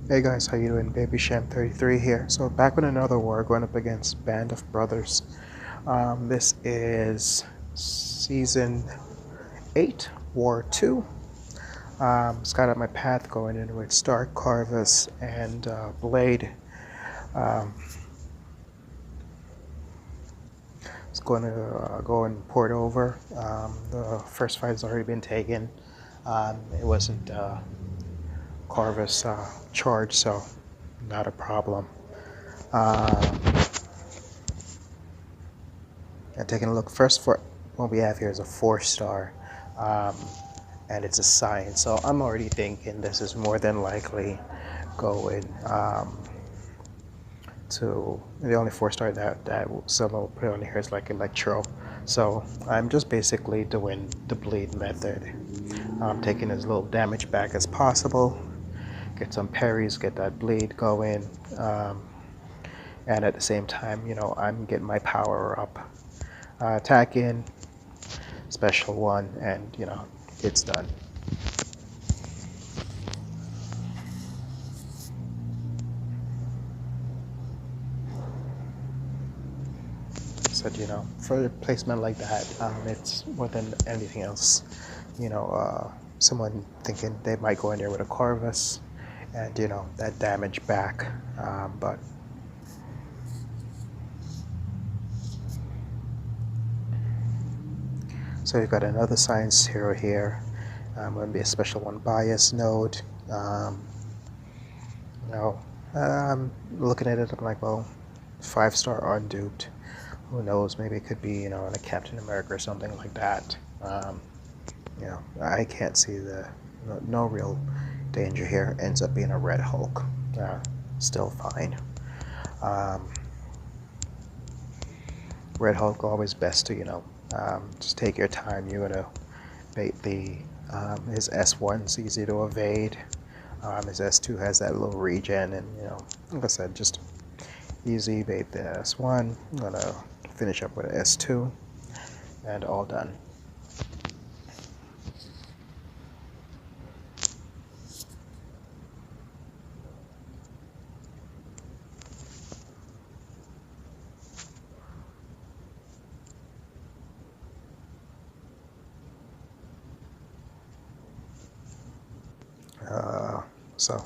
Hey guys, how you doing? Baby Sham 33 here. So back with another war, going up against Band of Brothers. This is season 8, War 2. It's got up my path going in with Stark, Carvus, and Blade. Um, it's going to go and port over. The first fight has already been taken. It wasn't Carvus charged, so not a problem. And taking a look first for what we have here is a 4-star, um, and it's a science. So I'm already thinking this is more than likely going to the only 4-star that someone will put on here is like Electro. So I'm just basically doing the bleed method. I'm taking as little damage back as possible, get some parries, get that bleed going, and at the same time, I'm getting my power up. Attack in, special one, and it's done. Said for a placement like that, it's more than anything else. Someone thinking they might go in there with a Corvus, and that damage back, but. So you've got another science hero here. Going to be a special one bias node. I'm looking at it. I'm like, well, 5-star unduped. Who knows? Maybe it could be in a Captain America or something like that. I can't see no real danger here. Ends up being a Red Hulk. Still fine. Red Hulk always best to just take your time. You're gonna bait his S1's easy to evade. His S2 has that little regen, and like I said, just easy bait the S1. I'm gonna finish up with an S2, and all done. So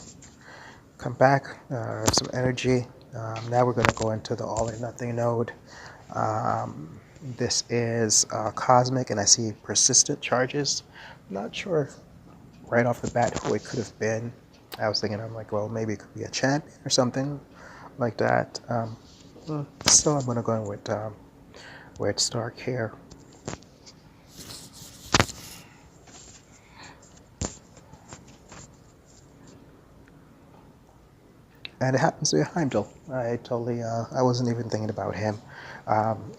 come back, some energy. Now we're going to go into the all or nothing node. This is cosmic, and I see persistent charges. Not sure right off the bat who it could have been. I was thinking, I'm like, well, maybe it could be a champion or something like that. Still, I'm going to go in with Stark here. And it happens to be a Heimdall. I wasn't even thinking about him.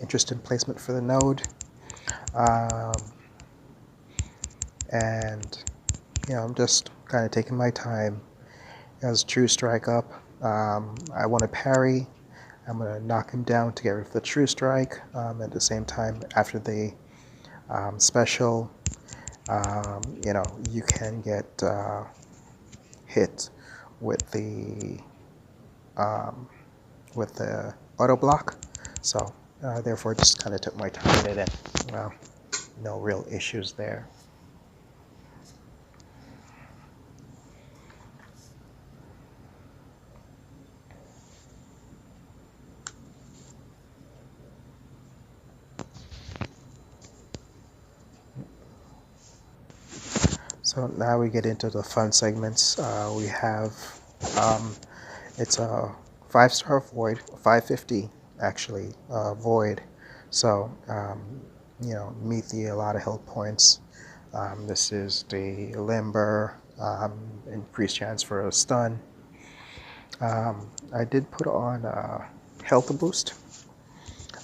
Interesting placement for the node. And, I'm just kind of taking my time. As True Strike up, I want to parry. I'm going to knock him down to get rid of the True Strike. At the same time, after the special, you can get hit with the auto block. So therefore, just kind of took my time in it. No real issues there. So now we get into the fun segments. We have, it's a 5-star void, 550 actually, void. So, meet a lot of health points. This is the limber, increased chance for a stun. I did put on a health boost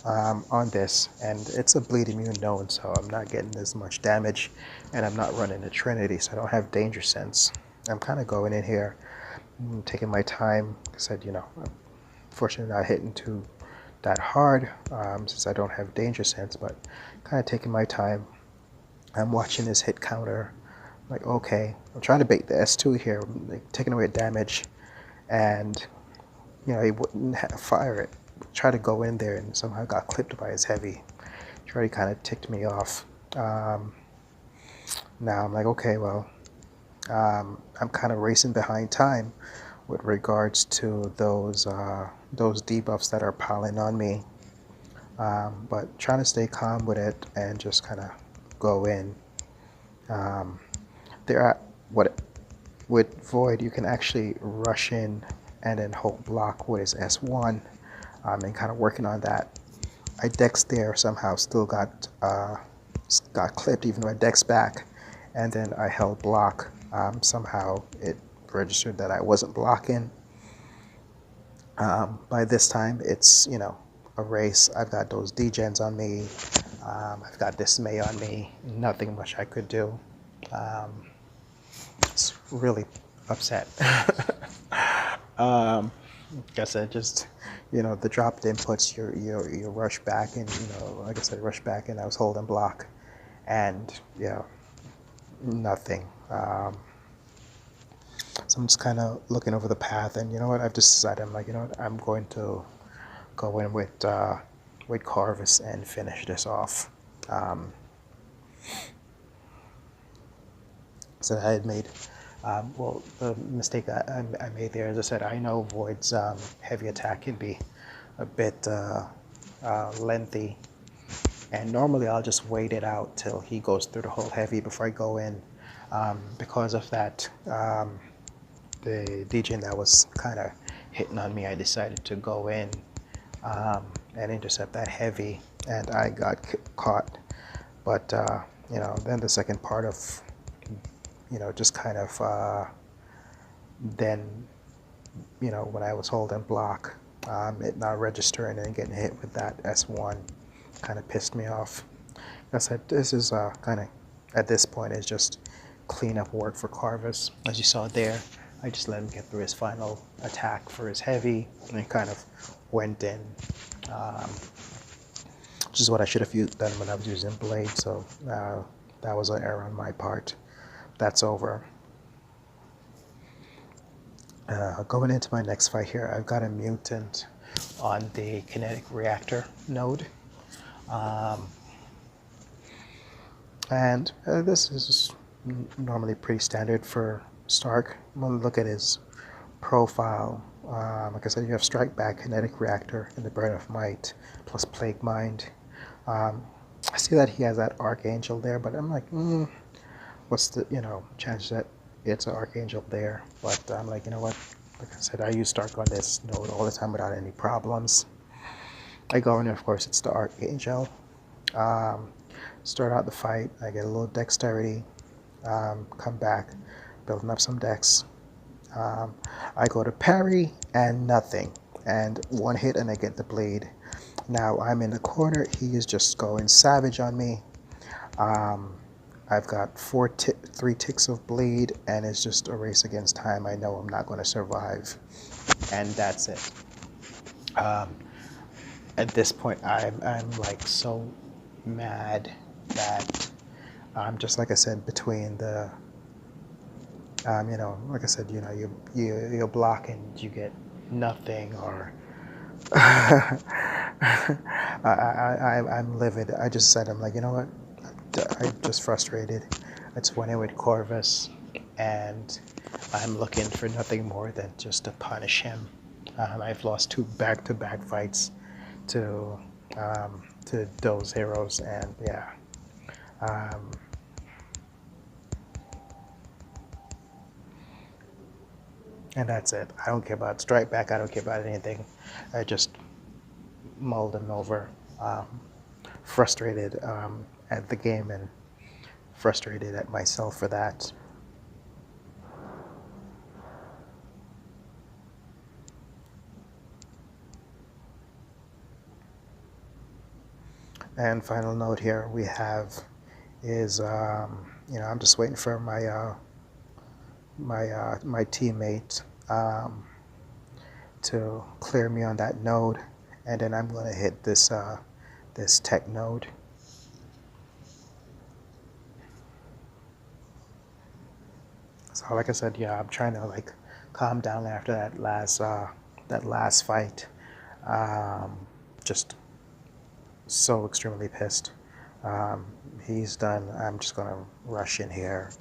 on this, and it's a bleed immune node, so I'm not getting as much damage, and I'm not running a Trinity, so I don't have danger sense. I'm kind of going in here, taking my time. I said, fortunately not hitting too that hard since I don't have danger sense, but kind of taking my time. I'm watching his hit counter. Like, okay, I'm trying to bait the S2 here, like, taking away damage. and he wouldn't fire it. Tried to go in there and somehow got clipped by his heavy. Already kind of ticked me off. Now I'm like, okay, well, I'm kind of racing behind time with regards to those debuffs that are piling on me. But trying to stay calm with it and just kind of go in. There are what with Void you can actually rush in and then hold block with his S1, and kind of working on that. My dex there somehow still got clipped even though I dex back, and then I held block. Somehow it registered that I wasn't blocking. By this time it's a race. I've got those degens on me. I've got dismay on me. Nothing much I could do. It's really upset. Like I said, just the dropped inputs, you rush back, and like I said, rush back, and I was holding block, and nothing. So I'm just kind of looking over the path, and you know what? I've just decided, I'm like, you know what? I'm going to go in with Carvis and finish this off. So I had made, well, the mistake I made there, as I said, I know Void's heavy attack can be a bit lengthy, and normally I'll just wait it out till he goes through the whole heavy before I go in. Because of that, the DJ that was kind of hitting on me, I decided to go in and intercept that heavy, and I got caught. But then the second part of just kind of then when I was holding block, it not registering and getting hit with that S1 kind of pissed me off. Like I said, this is kind of at this point is just cleanup work for Carvis. As you saw there, I just let him get through his final attack for his heavy, and he kind of went in, which is what I should have done when I was using blade. So that was an error on my part. That's over. Going into my next fight here, I've got a mutant on the kinetic reactor node. And this is normally pretty standard for Stark. I'm going to look at his profile. Like I said, you have Strike Back, Kinetic Reactor, and the Burn of Might, plus Plague Mind. I see that he has that Archangel there, but I'm like, what's the chance that it's an Archangel there? But I'm like, you know what? Like I said, I use Stark on this node all the time without any problems. I go in, of course, it's the Archangel. Start out the fight, I get a little dexterity, come back, building up some dex. I go to parry and nothing, and one hit and I get the bleed. Now I'm in the corner, he is just going savage on me. I've got 3 ticks of bleed, and it's just a race against time. I know I'm not going to survive, and that's it. At this point, I'm like so mad that just like I said, between the like I said, you block and you get nothing, or I'm livid. I just said, I'm like, you know what? I'm just frustrated. I just went in with Corvus, and I'm looking for nothing more than just to punish him. I've lost 2 back-to-back fights to those heroes, and yeah. And that's it. I don't care about Strike Back. I don't care about anything. I just mulled him over, frustrated at the game and frustrated at myself for that. And final note here we have is I'm just waiting for my my teammate to clear me on that node, and then I'm going to hit this this tech node. So like I said, yeah, I'm trying to like calmed down after that last fight. Just so extremely pissed. He's done. I'm just gonna rush in here,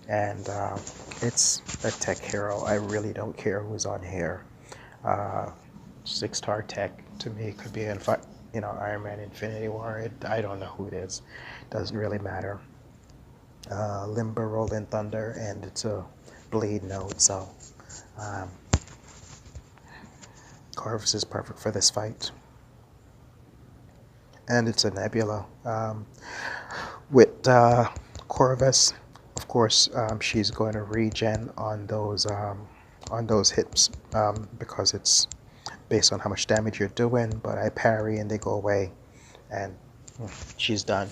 and it's a tech hero. I really don't care who's on here. 6-star tech to me could be in, Iron Man, Infinity War. I don't know who it is. Doesn't really matter. Limber, Rolling Thunder, and it's a bleed node, so Corvus is perfect for this fight. And it's a Nebula. With Corvus, of course, she's going to regen on those hits because it's based on how much damage you're doing. But I parry and they go away, and she's done.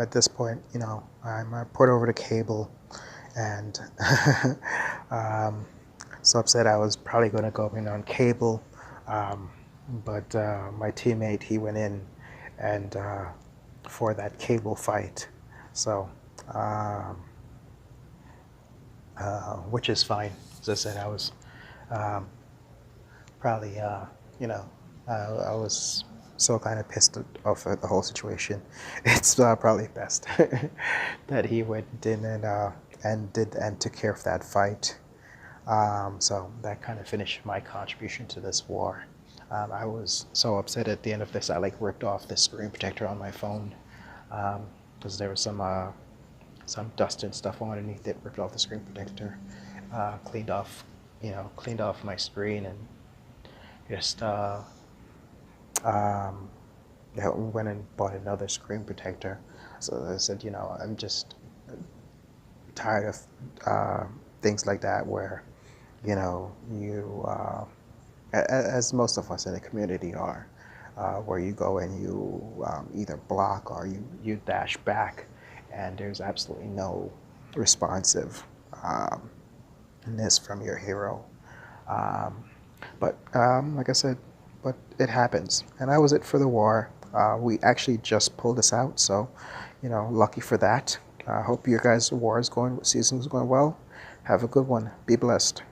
At this point, I'm put over the cable, and so upset I was probably going to go in on cable, but my teammate, he went in and for that cable fight, so which is fine. As I said, I was probably I was so kind of pissed off at the whole situation. It's probably best that he went in and took care of that fight. So that kind of finished my contribution to this war. I was so upset at the end of this. I ripped off the screen protector on my phone because there was some dust and stuff underneath it. Ripped off the screen protector, cleaned off my screen, and just went and bought another screen protector. So I said, I'm just tired of things like that where, you, as most of us in the community are, where you go and you either block or you dash back, and there's absolutely no responsiveness from your hero. But like I said, but it happens, and that was it for the war. We actually just pulled this out, so lucky for that. I hope your guys' season is going well. Have a good one. Be blessed.